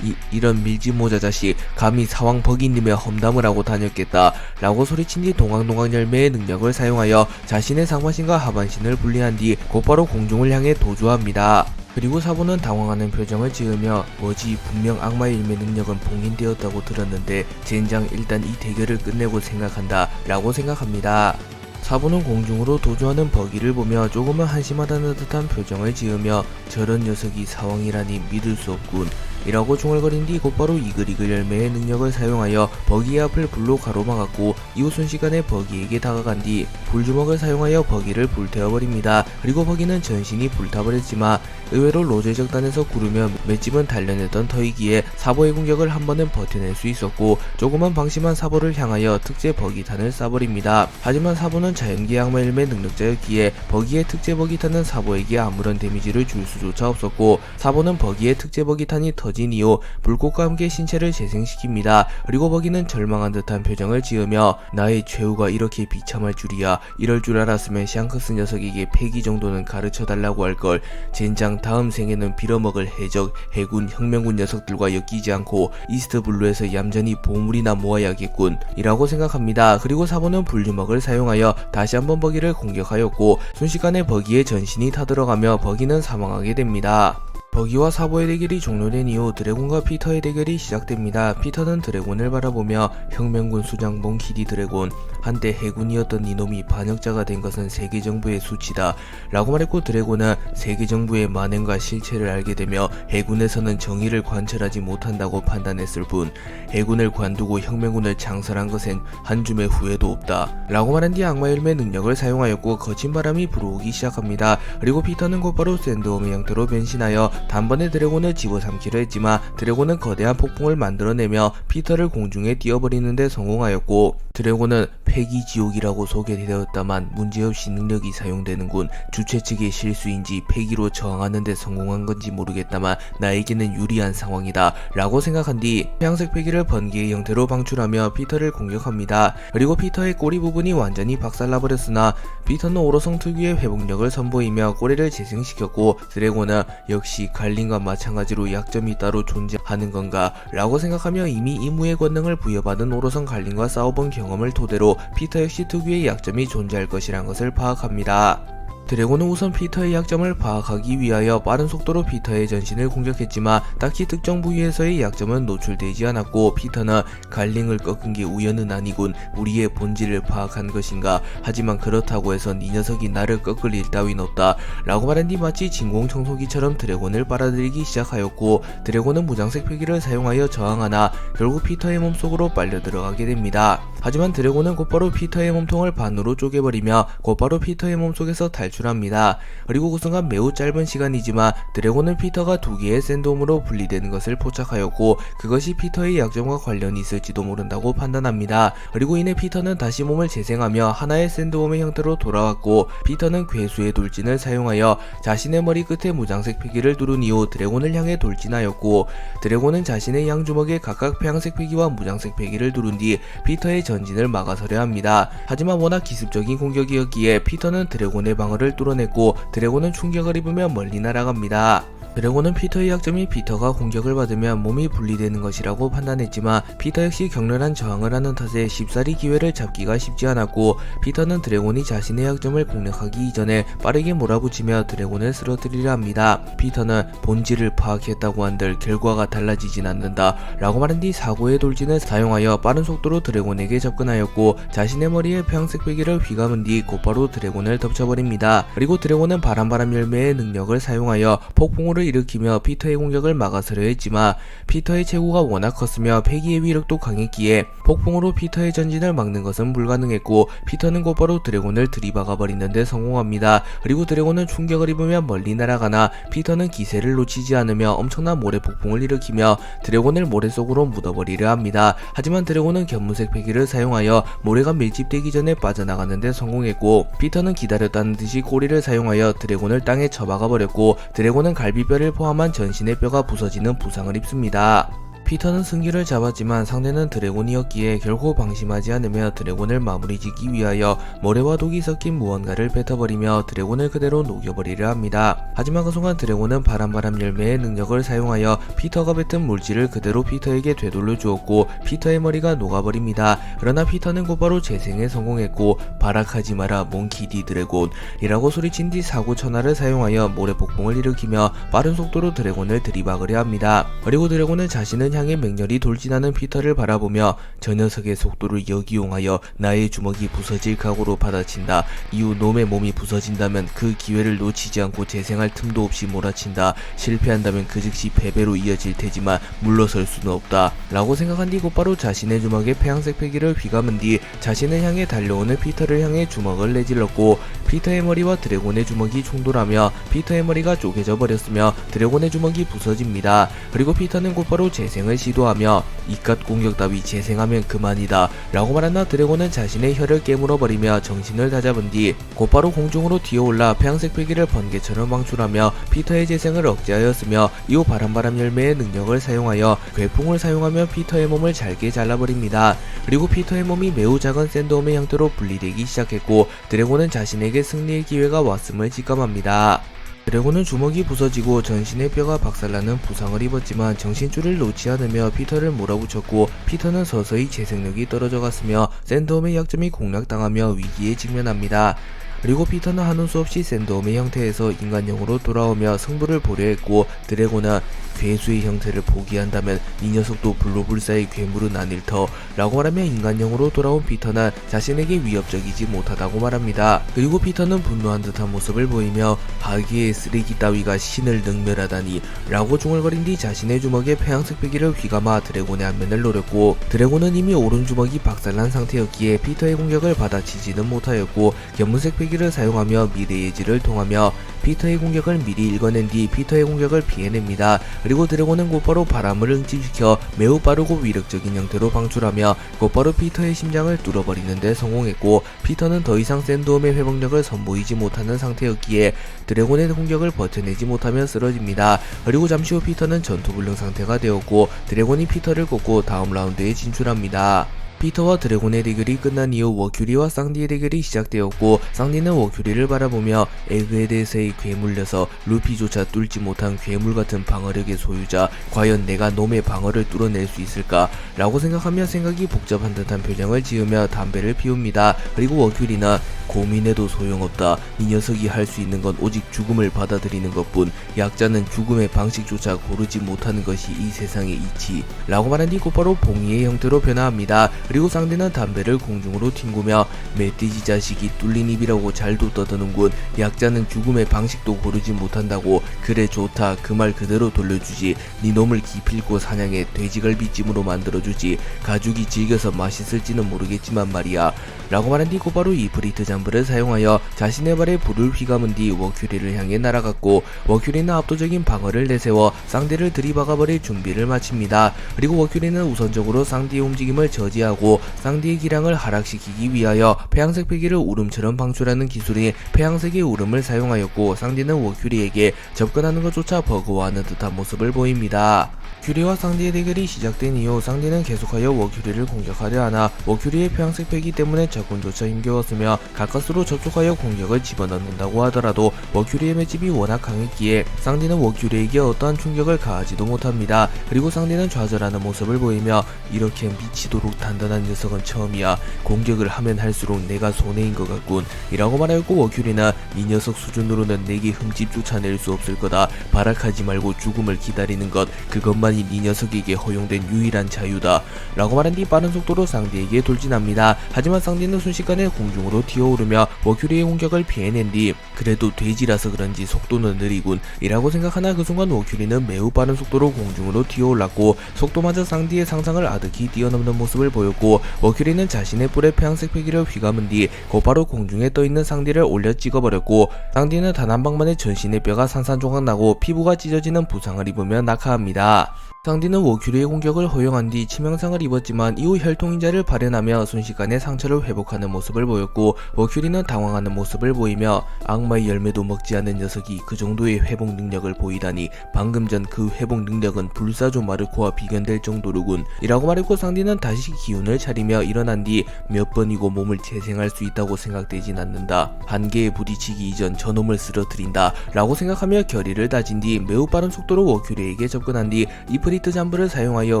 이런 밀짚모자 자식 감히 사왕 버기님의 험담을 하고 다녔겠다 라고 소리친 뒤 동강동강 열매의 능력을 사용하여 자신의 상반신과 하반신을 분리한 뒤 곧바로 공중을 향해 도주합니다. 그리고 사부는 당황하는 표정을 지으며 뭐지, 분명 악마의 일매 능력은 봉인되었다고 들었는데 젠장 일단 이 대결을 끝내고 생각한다 라고 생각합니다. 사부는 공중으로 도주하는 버기를 보며 조금은 한심하다는 듯한 표정을 지으며 저런 녀석이 사왕이라니 믿을 수 없군 이라고 중얼거린 뒤 곧바로 이글이글 열매의 능력을 사용하여 버기의 앞을 불로 가로막았고, 이후 순식간에 버기에게 다가간 뒤 불주먹을 사용하여 버기를 불태워버립니다. 그리고 버기는 전신이 불타버렸지만 의외로 로제적단에서 구르며 맷집은 단련했던 터이기에 사보의 공격을 한 번은 버텨낼 수 있었고, 조금은 방심한 사보를 향하여 특제 버기탄을 쏴버립니다. 하지만 사보는 자연계 악마 열매 능력자였기에 버기의 특제 버기탄은 사보에게 아무런 데미지를 줄 수조차 없었고, 사보는 버기의 특제 버기탄이 터진 이후 불꽃과 함께 신체를 재생시킵니다. 그리고 버기는 절망한 듯한 표정을 지으며 나의 최후가 이렇게 비참할 줄이야. 이럴 줄 알았으면 샹크스 녀석에게 패기 정도는 가르쳐달라고 할걸. 젠장 다음 생에는 빌어먹을 해적, 해군, 혁명군 녀석들과 엮이지 않고 이스트블루에서 얌전히 보물이나 모아야겠군 이라고 생각합니다. 그리고 사보는 불주먹을 사용하여 다시 한번 버기를 공격하였고, 순식간에 버기의 전신이 타들어가며 버기는 사망하게 됩니다. 버기와 사보의 대결이 종료된 이후 드래곤과 피터의 대결이 시작됩니다. 피터는 드래곤을 바라보며 혁명군 수장 몽키디 드래곤, 한때 해군이었던 이놈이 반역자가 된 것은 세계정부의 수치다 라고 말했고, 드래곤은 세계정부의 만행과 실체를 알게 되며 해군에서는 정의를 관철하지 못한다고 판단했을 뿐 해군을 관두고 혁명군을 창설한 것엔 한 줌의 후회도 없다 라고 말한 뒤 악마 열매 능력을 사용하였고, 거친 바람이 불어오기 시작합니다. 그리고 피터는 곧바로 샌드웜의 형태로 변신하여 단번에 드래곤을 집어삼키려 했지만 드래곤은 거대한 폭풍을 만들어내며 피터를 공중에 띄워버리는데 성공하였고, 드래곤은 폐기지옥이라고 소개되었다만 문제없이 능력이 사용되는군. 주최 측의 실수인지 폐기로 저항하는 데 성공한 건지 모르겠다만 나에게는 유리한 상황이다 라고 생각한 뒤 태양색 폐기를 번개의 형태로 방출하며 피터를 공격합니다. 그리고 피터의 꼬리 부분이 완전히 박살나버렸으나 피터는 오로성 특유의 회복력을 선보이며 꼬리를 재생시켰고, 드래곤은 역시 갈림과 마찬가지로 약점이 따로 존재하는 건가 라고 생각하며 이미 임무의 권능을 부여받은 오로성 갈림과 싸워본 경험을 토대로 피터 역시 특유의 약점이 존재할 것이란 것을 파악합니다. 드래곤은 우선 피터의 약점을 파악하기 위하여 빠른 속도로 피터의 전신을 공격했지만 딱히 특정 부위에서의 약점은 노출되지 않았고, 피터는 갈링을 꺾은 게 우연은 아니군. 우리의 본질을 파악한 것인가. 하지만 그렇다고 해서 네 녀석이 나를 꺾을 일 따윈 없다 라고 말한 뒤 마치 진공청소기처럼 드래곤을 빨아들이기 시작하였고, 드래곤은 무장색 폐기를 사용하여 저항하나 결국 피터의 몸속으로 빨려 들어가게 됩니다. 하지만 드래곤은 곧바로 피터의 몸통을 반으로 쪼개버리며 곧바로 피터의 몸속에서 탈출합니다. 그리고 그 순간 매우 짧은 시간이지만 드래곤은 피터가 두 개의 샌드홈으로 분리되는 것을 포착하였고, 그것이 피터의 약점과 관련이 있을지도 모른다고 판단합니다. 그리고 이내 피터는 다시 몸을 재생하며 하나의 샌드홈의 형태로 돌아왔고, 피터는 괴수의 돌진을 사용하여 자신의 머리 끝에 무장색 폐기를 두른 이후 드래곤을 향해 돌진하였고, 드래곤은 자신의 양주먹에 각각 폐양색 폐기와 무장색 폐기를 두른 뒤 피터의 전진을 막아서려 합니다. 하지만 워낙 기습적인 공격이었기에 피터는 드래곤의 방어를 뚫어냈고, 드래곤은 충격을 입으며 멀리 날아갑니다. 드래곤은 피터의 약점이 피터가 공격을 받으면 몸이 분리되는 것이라고 판단했지만 피터 역시 격렬한 저항을 하는 탓에 쉽사리 기회를 잡기가 쉽지 않았고, 피터는 드래곤이 자신의 약점을 공략하기 이전에 빠르게 몰아붙이며 드래곤을 쓰러뜨리려 합니다. 피터는 본질을 파악했다고 한들 결과가 달라지진 않는다 라고 말한 뒤 사고의 돌진을 사용하여 빠른 속도로 드래곤에게 접근하였고, 자신의 머리에 평색 베개를 휘감은 뒤 곧바로 드래곤을 덮쳐버립니다. 그리고 드래곤은 바람 열매의 능력을 사용하여 폭풍우를 일으키며 피터의 공격을 막아서려 했지만 피터의 체구가 워낙 컸으며 폐기의 위력도 강했기에 폭풍으로 피터의 전진을 막는 것은 불가능했고, 피터는 곧바로 드래곤을 들이박아 버리는데 성공합니다. 그리고 드래곤은 충격을 입으며 멀리 날아가나 피터는 기세를 놓치지 않으며 엄청난 모래 폭풍을 일으키며 드래곤을 모래 속으로 묻어버리려 합니다. 하지만 드래곤은 견문색 폐기를 사용하여 모래가 밀집되기 전에 빠져나가는데 성공했고, 피터는 기다렸다는 듯이 꼬리를 사용하여 드래곤을 땅에 쳐박아 버렸고, 드래곤은 갈비뼈를 포함한 전신의 뼈가 부서지는 부상을 입습니다. 피터는 승기를 잡았지만 상대는 드래곤이었기에 결코 방심하지 않으며 드래곤을 마무리 짓기 위하여 모래와 독이 섞인 무언가를 뱉어버리며 드래곤을 그대로 녹여버리려 합니다. 하지만 그 순간 드래곤은 바람바람 열매의 능력을 사용하여 피터가 뱉은 물질을 그대로 피터에게 되돌려 주었고 피터의 머리가 녹아버립니다. 그러나 피터는 곧바로 재생에 성공했고 발악하지 마라 몽키디 드래곤 이라고 소리친 뒤 사고천하를 사용하여 모래폭풍을 일으키며 빠른 속도로 드래곤을 들이박으려 합니다. 그리고 드래곤은 자신을 향해 맹렬히 돌진하는 피터를 바라보며 저 녀석의 속도를 역이용하여 나의 주먹이 부서질 각오로 받아친다. 이후 놈의 몸이 부서진다면 그 기회를 놓치지 않고 재생할 틈도 없이 몰아친다. 실패한다면 그 즉시 패배로 이어질 테지만 물러설 수는 없다. 라고 생각한 뒤 곧바로 자신의 주먹에 폐양색 패기를 휘감은 뒤 자신을 향해 달려오는 피터를 향해 주먹을 내질렀고 피터의 머리와 드래곤의 주먹이 충돌하며 피터의 머리가 쪼개져 버렸으며 드래곤의 주먹이 부서집니다. 그리고 피터는 곧바로 재생을 시도하며 이깟 공격 따위 재생하면 그만이다 라고 말하나 드래곤은 자신의 혀를 깨물어버리며 정신을 다잡은 뒤 곧바로 공중으로 튀어올라 폐양색 패기를 번개처럼 방출하며 피터의 재생을 억제하였으며 이후 바람바람 열매의 능력을 사용하여 괴풍을 사용하며 피터의 몸을 잘게 잘라버립니다. 그리고 피터의 몸이 매우 작은 샌드홈의 형태로 분리되기 시작했고 드래곤은 자신에게 승리의 기회가 왔음을 직감합니다. 드래곤은 주먹이 부서지고 전신의 뼈가 박살나는 부상을 입었지만 정신줄을 놓지 않으며 피터를 몰아붙였고 피터는 서서히 재생력이 떨어져 갔으며 샌드홈의 약점이 공략당하며 위기에 직면합니다. 그리고 피터는 하는 수 없이 샌드홈의 형태에서 인간형으로 돌아오며 승부를 보려 했고 드래곤은 괴수의 형태를 포기한다면 이 녀석도 불로불사의 괴물은 아닐 터 라고 말하며 인간형으로 돌아온 피터는 자신에게 위협적이지 못하다고 말합니다. 그리고 피터는 분노한 듯한 모습을 보이며 하기의 쓰레기 따위가 신을 능멸하다니 라고 중얼거린 뒤 자신의 주먹에 폐양색 패기를 휘감아 드래곤의 안면을 노렸고 드래곤은 이미 오른 주먹이 박살난 상태였기에 피터의 공격을 받아치지는 못하였고 견문색 패기를 사용하며 미래의 질을 통하며 피터의 공격을 미리 읽어낸 뒤 피터의 공격을 피해냅니다. 그리고 드래곤은 곧바로 바람을 응집시켜 매우 빠르고 위력적인 형태로 방출하며 곧바로 피터의 심장을 뚫어버리는 데 성공했고 피터는 더 이상 샌드홈의 회복력을 선보이지 못하는 상태였기에 드래곤의 공격을 버텨내지 못하며 쓰러집니다. 그리고 잠시 후 피터는 전투불능 상태가 되었고 드래곤이 피터를 꺾고 다음 라운드에 진출합니다. 피터와 드래곤의 대결이 끝난 이후 워큐리와 쌍디의 대결이 시작되었고 쌍디는 워큐리를 바라보며 에그에 대해서의 괴물려서 루피조차 뚫지 못한 괴물같은 방어력의 소유자 과연 내가 놈의 방어를 뚫어낼 수 있을까 라고 생각하며 생각이 복잡한 듯한 표정을 지으며 담배를 피웁니다. 그리고 워큐리는 고민해도 소용없다. 이 녀석이 할 수 있는 건 오직 죽음을 받아들이는 것뿐. 약자는 죽음의 방식조차 고르지 못하는 것이 이 세상의 이치 라고 말한 뒤 곧바로 봉이의 형태로 변화합니다. 그리고 쌍디는 담배를 공중으로 튕구며 멧돼지 자식이 뚫린 입이라고 잘도 떠드는군. 약자는 죽음의 방식도 고르지 못한다고. 그래 좋다. 그 말 그대로 돌려주지. 네 놈을 기필코 사냥해 돼지갈비찜으로 만들어주지. 가죽이 질겨서 맛있을지는 모르겠지만 말이야 라고 말한 뒤 곧바로 이프리트 잠브를 사용하여 자신의 발에 불을 휘감은 뒤 워큐리를 향해 날아갔고 워큐리는 압도적인 방어를 내세워 쌍디를 들이박아버릴 준비를 마칩니다. 그리고 워큐리는 우선적으로 쌍디의 움직임을 저지하고 쌍디의 기량을 하락시키기 위하여 폐양색 패기를 울음처럼 방출하는 기술인 폐양색의 울음을 사용하였고 쌍디는 워큐리에게 접근하는 것조차 버거워하는 듯한 모습을 보입니다. 큐리와 쌍디의 대결이 시작된 이후 쌍디는 계속하여 워큐리를 공격하려 하나 워큐리의 폐양색 패기 때문에 접근조차 힘겨웠으며 가까스로 접촉하여 공격을 집어넣는다고 하더라도 워큐리의 맷집이 워낙 강했기에 쌍디는 워큐리에게 어떠한 충격을 가하지도 못합니다. 그리고 쌍디는 좌절하는 모습을 보이며 이렇게 미치도록 단단한 녀석은 처음이야. 공격을 하면 할수록 내가 손해인 것 같군 이라고 말하였고 워큐리는 이 녀석 수준으로는 내게 흠집조차 낼 수 없을 거다. 발악하지 말고 죽음을 기다리는 것 그것만이 이 녀석에게 허용된 유일한 자유다 라고 말한 뒤 빠른 속도로 쌍디에게 돌진합니다. 하지만 쌍디는 순식간에 공중으로 튀어오르며 워큐리의 공격을 피해낸 뒤 그래도 돼지라서 그런지 속도는 느리군 이라고 생각하나 그 순간 워큐리는 매우 빠른 속도로 공중으로 튀어올랐고 속도마저 쌍디의 상상을 아득히 뛰어넘는 모습을 보였고 워큐리는 자신의 뿔에 폐양색 패기를 휘감은 뒤 곧바로 공중에 떠있는 쌍디를 올려 찍어버렸고 쌍디는 단 한 방만에 전신의 뼈가 산산조각 나고 피부가 찢어지는 부상을 입으며 낙하합니다. 상디는 워큐리의 공격을 허용한 뒤 치명상을 입었지만 이후 혈통인자를 발현하며 순식간에 상처를 회복하는 모습을 보였고, 워큐리는 당황하는 모습을 보이며 악마의 열매도 먹지 않은 녀석이 그 정도의 회복 능력을 보이다니 방금 전 그 회복 능력은 불사조 마르코와 비견될 정도로군 이라고 말했고, 상디는 다시 기운을 차리며 일어난 뒤 몇 번이고 몸을 재생할 수 있다고 생각되진 않는다. 한계에 부딪히기 이전 저놈을 쓰러뜨린다 라고 생각하며 결의를 다진 뒤 매우 빠른 속도로 워큐리에게 접근한 뒤 이프리트 잠브를 사용하여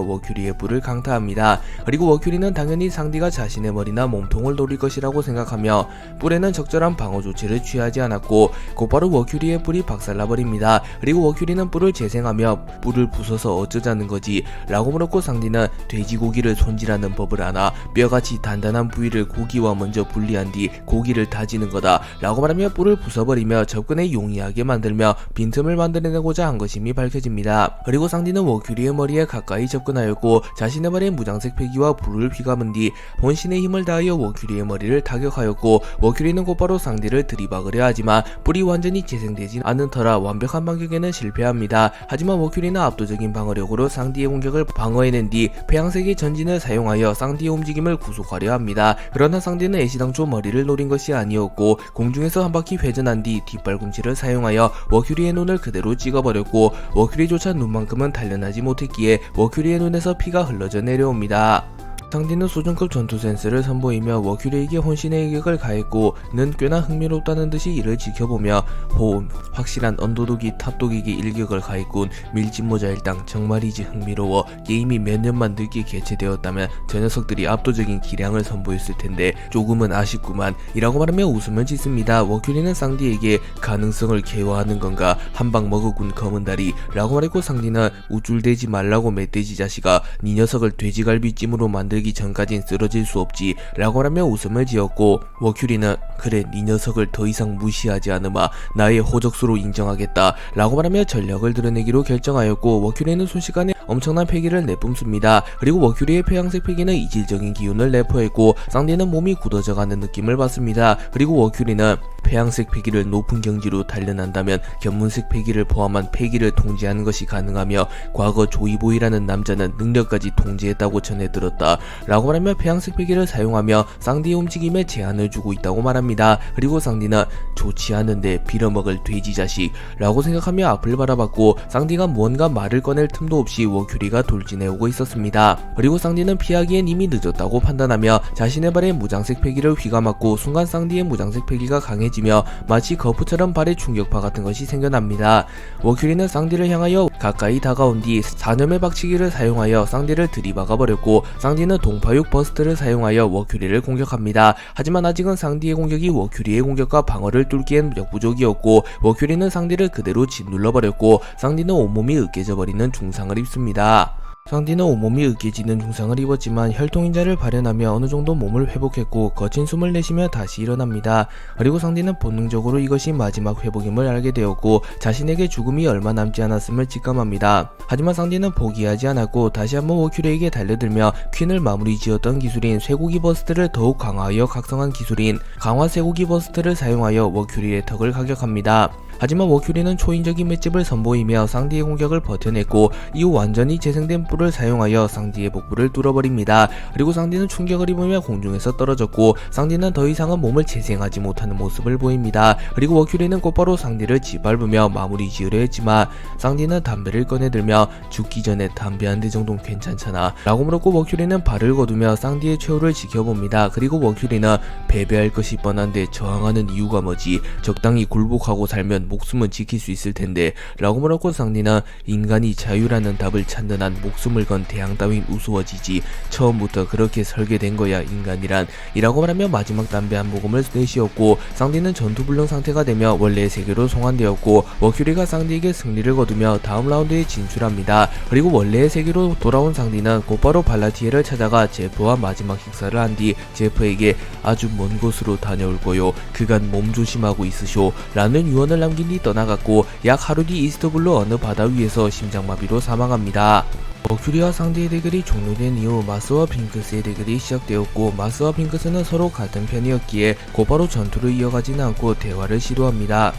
워큐리의 뿔을 강타합니다. 그리고 워큐리는 당연히 상디가 자신의 머리나 몸통을 노릴 것이라고 생각하며 뿔에는 적절한 방어 조치를 취하지 않았고 곧바로 워큐리의 뿔이 박살나버립니다. 그리고 워큐리는 뿔을 재생하며 뿔을 부숴서 어쩌자는 거지 라고 물었고, 상디는 돼지고기를 손질하는 법을 아나 뼈같이 단단한 부위를 고기와 먼저 분리한 뒤 고기를 다지는 거다 라고 말하며 뿔을 부숴버리며 접근에 용이하게 만들며 빈틈을 만들어내고자 한 것임이 밝혀집니다. 그리고 상디는 워큐리의 머리에 가까이 접근하였고 자신의 발에 무장색 패기와 불을 휘감은 뒤 본신의 힘을 다하여 워큐리의 머리를 타격하였고, 워큐리는 곧바로 상디를 들이박으려 하지만 뿔이 완전히 재생되지 않은 터라 완벽한 반격에는 실패합니다. 하지만 워큐리는 압도적인 방어력으로 상디의 공격을 방어해낸 뒤 폐양색의 전진을 사용하여 상디의 움직임을 구속하려 합니다. 그러나 상디는 애시당초 머리를 노린 것이 아니었고 공중에서 한 바퀴 회전한 뒤 뒷발꿈치를 사용하여 워큐리의 눈을 그대로 찍어버렸고, 워큐리조차 눈만큼은 단련하지 못했기에 워큐리의 눈에서 피가 흘러져 내려옵니다. 상디는 수준급 전투 센스를 선보이며 워큐리에게 혼신의 일격을 가했고, 는 꽤나 흥미롭다는 듯이 이를 지켜보며 확실한 언더독이 탑독에게 일격을 가했군. 밀짚모자 일당 정말이지 흥미로워. 게임이 몇 년만 늦게 개최되었다면 저 녀석들이 압도적인 기량을 선보였을 텐데 조금은 아쉽구만 이라고 말하며 웃음을 짓습니다. 워큐리는 상디에게 가능성을 개화하는 건가, 한방 먹어군 검은다리 라고 말했고, 상디는 우쭐대지 말라고 멧돼지 자식아, 네 녀석을 돼지갈비찜으로 만들기 전까진 쓰러질 수 없지 라고 하며 웃음을 지었고, 워큐리는 그래 네 녀석을 더 이상 무시하지 않으마 나의 호적수로 인정하겠다 라고 말하며 전력을 드러내기로 결정하였고, 워큐리는 순식간에 엄청난 패기를 내뿜습니다. 그리고 워큐리의 폐양색 패기는 이질적인 기운을 내포했고 상디는 몸이 굳어져가는 느낌을 받습니다. 그리고 워큐리는 폐양색 패기를 높은 경지로 단련한다면 견문색 패기를 포함한 패기를 통제하는 것이 가능하며 과거 조이보이라는 남자는 능력까지 통제했다고 전해 들었다 라고 말하며 폐양색 패기를 사용하며 상디의 움직임에 제한을 주고 있다고 말합니다. 그리고 상디는 좋지 않은데 빌어먹을 돼지 자식 라고 생각하며 앞을 바라봤고, 상디가 무언가 말을 꺼낼 틈도 없이 워큐리가 돌진해오고 있었습니다. 그리고 상디는 피하기엔 이미 늦었다고 판단하며 자신의 발에 무장색 패기를 휘감았고, 순간 상디의 무장색 패기가 강해지며 마치 거푸처럼 발에 충격파 같은 것이 생겨납니다. 워큐리는 상디를 향하여 가까이 다가온 뒤 사념의 박치기를 사용하여 상디를 들이박아버렸고, 상디는 동파육 버스트를 사용하여 워큐리를 공격합니다. 하지만 아직은 상디의 공격이 워큐리의 공격과 방어를 뚫기엔 역부족이었고, 워큐리는 상디를 그대로 짓눌러버렸고 상디는 온몸이 으깨져버리는 중상을 입습니다. 상디는 온몸이 으깨지는 중상을 입었지만 혈통인자를 발현하며 어느정도 몸을 회복했고 거친 숨을 내쉬며 다시 일어납니다. 그리고 상디는 본능적으로 이것이 마지막 회복임을 알게 되었고 자신에게 죽음이 얼마 남지 않았음을 직감합니다. 하지만 상디는 포기하지 않았고 다시 한번 워큐리에게 달려들며 퀸을 마무리 지었던 기술인 쇠고기 버스트를 더욱 강화하여 각성한 기술인 강화 쇠고기 버스트를 사용하여 워큐리의 턱을 가격합니다. 하지만 워큐리는 초인적인 맷집을 선보이며 상디의 공격을 버텨냈고 이후 완전히 재생된 뿔을 사용하여 상디의 복부를 뚫어버립니다. 그리고 상디는 충격을 입으며 공중에서 떨어졌고 상디는 더 이상은 몸을 재생하지 못하는 모습을 보입니다. 그리고 워큐리는 곧바로 상디를 짓밟으며 마무리 지으려 했지만 상디는 담배를 꺼내들며 죽기 전에 담배 한 대 정도는 괜찮잖아 라고 물었고, 워큐리는 발을 거두며 상디의 최후를 지켜봅니다. 그리고 워큐리는 패배할 것이 뻔한데 저항하는 이유가 뭐지? 적당히 굴복하고 살면 목숨은 지킬 수 있을 텐데 라고 물었고, 상디는 인간이 자유라는 답을 찾는 한 목숨을 건 대항 따윈 우스워지지. 처음부터 그렇게 설계된 거야 인간이란 이라고 말하며 마지막 담배 한 모금을 내쉬었고, 상디는 전투불능 상태가 되며 원래의 세계로 송환되었고 워큐리가 상디에게 승리를 거두며 다음 라운드에 진출합니다. 그리고 원래의 세계로 돌아온 상디는 곧바로 발라티에를 찾아가 제프와 마지막 식사를 한 뒤 제프에게 아주 먼 곳으로 다녀올 거요, 그간 몸 조심하고 있으쇼 라는 유언을 남긴 뒤 떠나갔고 약 하루 뒤 이스트블루 어느 바다 위에서 심장마비로 사망합니다. 워큐리와 상디의 대결이 종료된 이후 마스와 빙크스의 대결이 시작되었고, 마스와 빙크스는 서로 같은 편이었기에 곧바로 전투를 이어가지는 않고 대화를 시도합니다.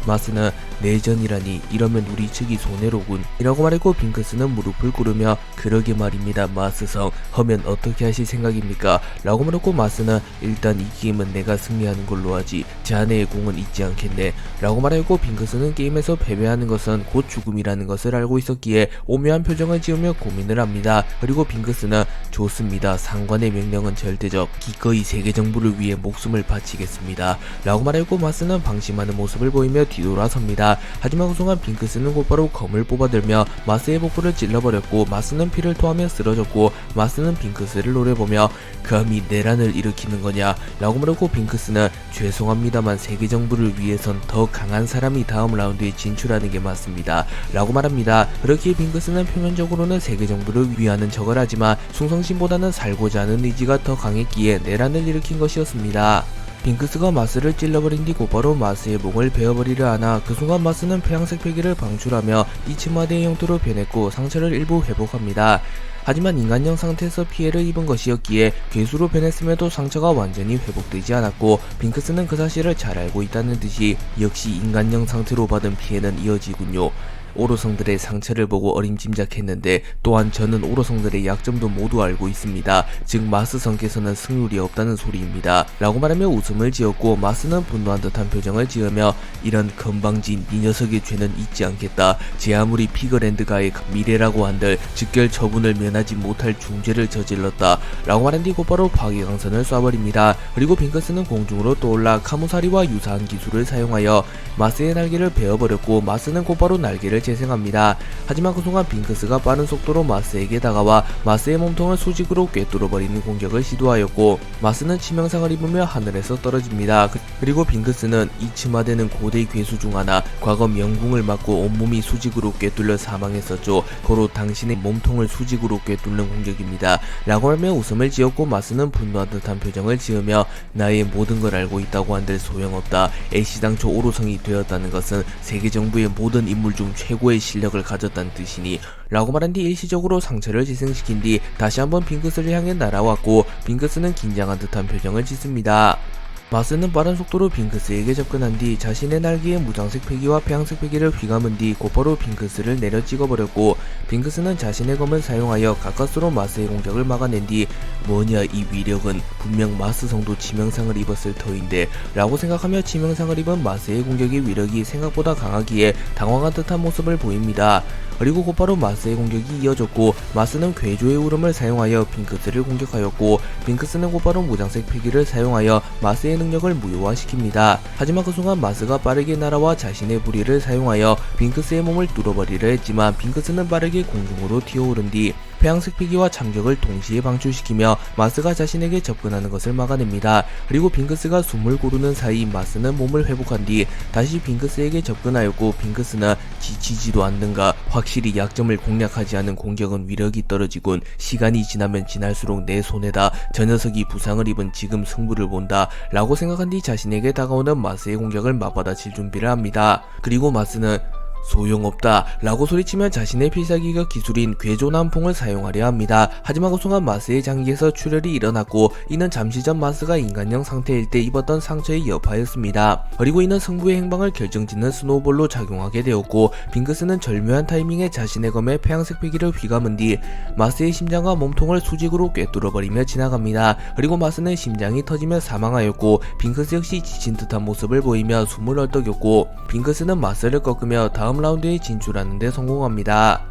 마스는 내전이라니 이러면 우리 측이 손해로군 이라고 말했고 빙크스는 무릎을 꿇으며 그러게 말입니다 마스성 하면 어떻게 하실 생각입니까? 라고 물었고 마스는 일단 이 게임은 내가 승리하는 걸로 하지 자네의 공은 잊지 않겠네 라고 말했고 빙크스는 게임에서 패배하는 것은 곧 죽음이라는 것을 알고 있었기에 오묘한 표정을 지으며 고민을 합니다. 그리고 빙크스는 좋습니다. 상관의 명령은 절대적 기꺼이 세계 정부를 위해 목숨을 바치겠습니다 라고 말했고 마스는 방심하는 모습을 보이며 뒤돌아섭니다. 하지만 그 순간 빙크스는 곧바로 검을 뽑아들며 마스의 복부를 찔러버렸고 마스는 피를 토하며 쓰러졌고 마스는 빙크스를 노려보며 감히 내란을 일으키는 거냐 라고 물었고 빙크스는 죄송합니다만 세계 정부를 위해선 더 강한 사람이 다음 라운드에 진출하는 게 맞습니다 라고 말합니다. 그렇기에 빙크스는 표면적으로는 세계 정부를 위하는 척을 하지만 충성심보다는 살고자 하는 의지가 더 강했기에 내란을 일으킨 것이었습니다. 빙크스가 마스를 찔러버린 뒤 곧바로 마스의 목을 베어버리려 하나 그 순간 마스는 폐양색 폐기를 방출하며 이츠마대의 형태로 변했고 상처를 일부 회복합니다. 하지만 인간형 상태에서 피해를 입은 것이었기에 괴수로 변했음에도 상처가 완전히 회복되지 않았고 빙크스는 그 사실을 잘 알고 있다는 듯이 역시 인간형 상태로 받은 피해는 이어지군요. 오로성들의 상처를 보고 어림짐작했는데 또한 저는 오로성들의 약점도 모두 알고 있습니다. 즉 마스성께서는 승률이 없다는 소리입니다. 라고 말하며 웃음을 지었고 마스는 분노한 듯한 표정을 지으며 이런 건방진 이 녀석의 죄는 잊지 않겠다. 제 아무리 피거랜드가의 미래라고 한들 즉결 처분을 면하지 못할 중죄를 저질렀다. 라고 말한 뒤 곧바로 파괴강선을 쏴버립니다. 그리고 빙크스는 공중으로 떠올라 카무사리와 유사한 기술을 사용하여 마스의 날개를 베어버렸고 마스는 곧바로 날개를 재생합니다. 하지만 그 순간 빙크스가 빠른 속도로 마스에게 다가와 마스의 몸통을 수직으로 꿰뚫어버리는 공격을 시도하였고 마스는 치명상을 입으며 하늘에서 떨어집니다. 그리고 빙크스는 이츠마대는 고대 괴수 중 하나 과거 명궁을 맞고 온몸이 수직으로 꿰뚫려 사망했었죠. 고로 당신의 몸통을 수직으로 꿰뚫는 공격입니다. 라고 하며 웃음을 지었고 마스는 분노한 듯한 표정을 지으며 나의 모든 걸 알고 있다고 한들 소용없다. 애시당초 오로성이 되었다는 것은 세계 정부의 모든 인물 중 최고의 실력을 가졌다는 뜻이니 라고 말한 뒤 일시적으로 상처를 재생시킨 뒤 다시 한번 빙크스를 향해 날아왔고 빙크스는 긴장한 듯한 표정을 짓습니다. 마스는 빠른 속도로 빙크스에게 접근한 뒤 자신의 날개에 무장색 폐기와 폐양색 폐기를 휘감은 뒤 곧바로 빙크스를 내려 찍어버렸고 빙크스는 자신의 검을 사용하여 가까스로 마스의 공격을 막아낸 뒤 뭐냐 이 위력은 분명 마스성도 치명상을 입었을 터인데 라고 생각하며 치명상을 입은 마스의 공격의 위력이 생각보다 강하기에 당황한 듯한 모습을 보입니다. 그리고 곧바로 마스의 공격이 이어졌고 마스는 괴조의 울음을 사용하여 빙크스를 공격하였고 빙크스는 곧바로 무장색 폐기를 사용하여 마스의 능력을 무효화시킵니다. 하지만 그 순간 마스가 빠르게 날아와 자신의 부리를 사용하여 빙크스의 몸을 뚫어버리려 했지만 빙크스는 빠르게 공중으로 튀어오른 뒤 폐양색 피기와 참격을 동시에 방출시키며 마스가 자신에게 접근하는 것을 막아냅니다. 그리고 빙크스가 숨을 고르는 사이 마스는 몸을 회복한 뒤 다시 빙크스에게 접근하였고 빙크스는 지치지도 않는가 확실히 약점을 공략하지 않은 공격은 위력이 떨어지군 시간이 지나면 지날수록 내 손해다 저 녀석이 부상을 입은 지금 승부를 본다 라고 생각한 뒤 자신에게 다가오는 마스의 공격을 맞받아칠 준비를 합니다. 그리고 마스는 소용없다 라고 소리치며 자신의 필살기가 기술인 괴조난풍을 사용하려 합니다. 하지만 그 순간 마스의 장기에서 출혈이 일어났고 이는 잠시 전 마스가 인간형 상태일 때 입었던 상처의 여파였습니다. 그리고 이는 승부의 행방을 결정짓는 스노우볼로 작용하게 되었고 빙크스는 절묘한 타이밍에 자신의 검에 폐양색 폐기를 휘감은 뒤 마스의 심장과 몸통을 수직으로 꿰뚫어버리며 지나갑니다. 그리고 마스는 심장이 터지며 사망하였고 빙크스 역시 지친 듯한 모습을 보이며 숨을 헐떡였고 빙크스는 마스를 꺾으며 다음 라운드에 진출하는 데 성공합니다.